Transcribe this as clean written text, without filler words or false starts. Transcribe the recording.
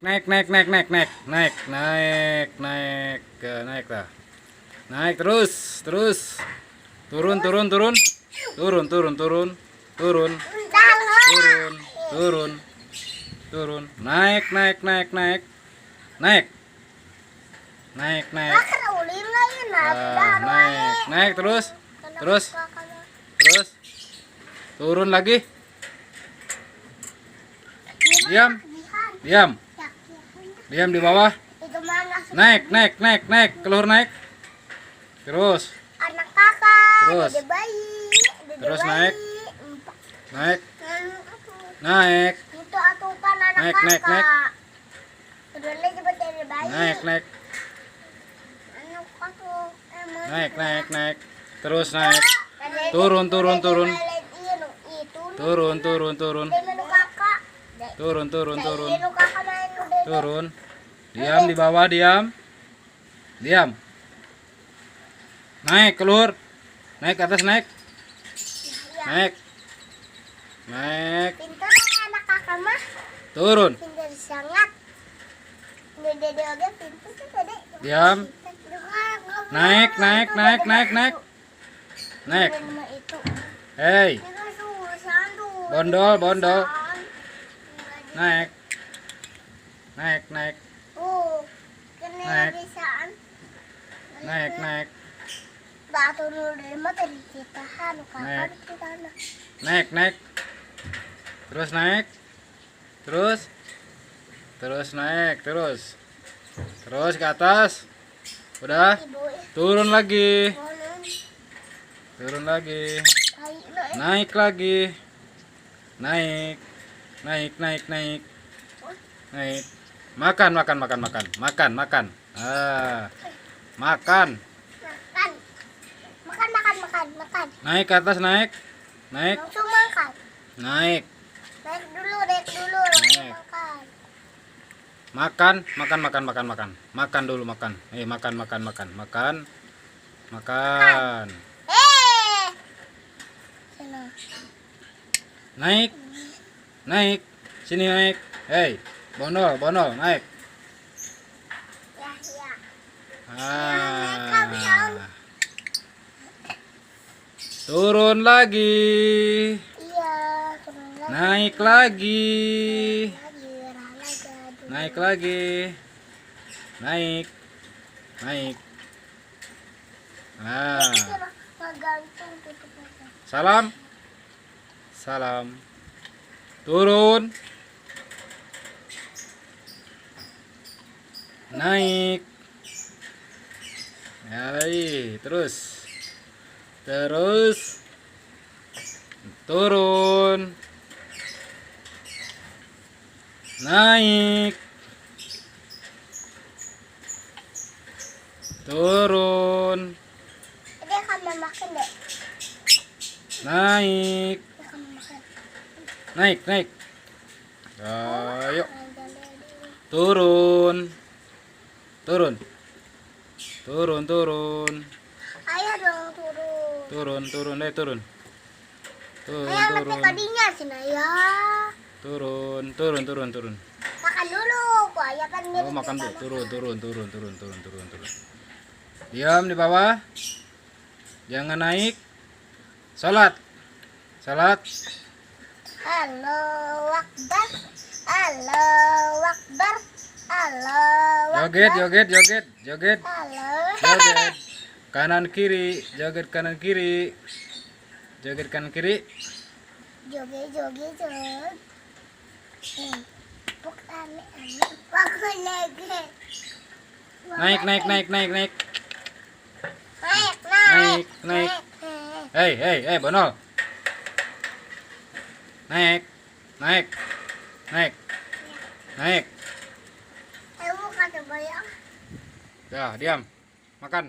naik naik naik naik naik naik naik naik ke naik lah, naik terus terus, turun turun turun turun turun turun turun turun turun turun, naik naik naik naik naik naik naik naik naik terus terus terus, turun lagi, diam diam diam di bawah, naik naik naik naik keluar, naik terus anak kakak, terus dede bayi, dede terus bayi. naik naik naik Itu atupan anak naik kakak. naik naik Udah cepet dede bayi. naik naik Anak kakak, emang naik naik naik terus naik, turun turun turun turun turun turun turun turun turun turun, diam di bawah, diam diam, naik keluar, naik ke atas, naik naik naik Pintar anak kakak mah, turun, pintar sangat. Dede oge pintar sih dede. diam, naik naik naik naik naik naik, hei bondol bondol, naik naik naik naik naik naik Batu dulu dari mata di kita hanu Naik. kakak di sana. naik naik terus naik terus terus naik terus terus ke atas, udah Ibu turun lagi, ngomong turun lagi, kayak naik lagi, naik naik naik naik naik, makan makan makan makan makan makan, makan, makan. naik ke atas, naik naik Langsung makan. naik Naik dulu langsung Naik. makan. makan makan makan makan makan makan dulu, makan, makan makan makan makan makan, Sana. naik naik sini, naik, hei bondol bondol, naik, Ya. ah, turun lagi, Iya, turun lagi. naik lagi, Lagi. naik lagi, naik naik, Gantung tutupnya. salam salam, turun, naik, terus terus, turun, naik, turun, Dia akan memakan deh. naik Dia akan memakan. naik naik, ayo turun turun turun turun Ayo dong turun. turun turun, turun turun Ayo mati turun tadinya sih ya. turun turun turun turun, Makan dulu, kok ayah kan oh makan dulu, turun turun turun turun turun turun turun, diam di bawah, jangan naik, salat salat, Allahu Akbar. Allahu Akbar. Allahu Akbar. joget joget joget joget Allahu joget, kanan kiri, joget kanan kiri, joget kanan kiri, Joget. Puk aneh. Pakai lagi. naik naik naik naik naik, Naik. naik. Hei bondol, naik naik naik naik, Ayo bukan bayang. dah diam, makan.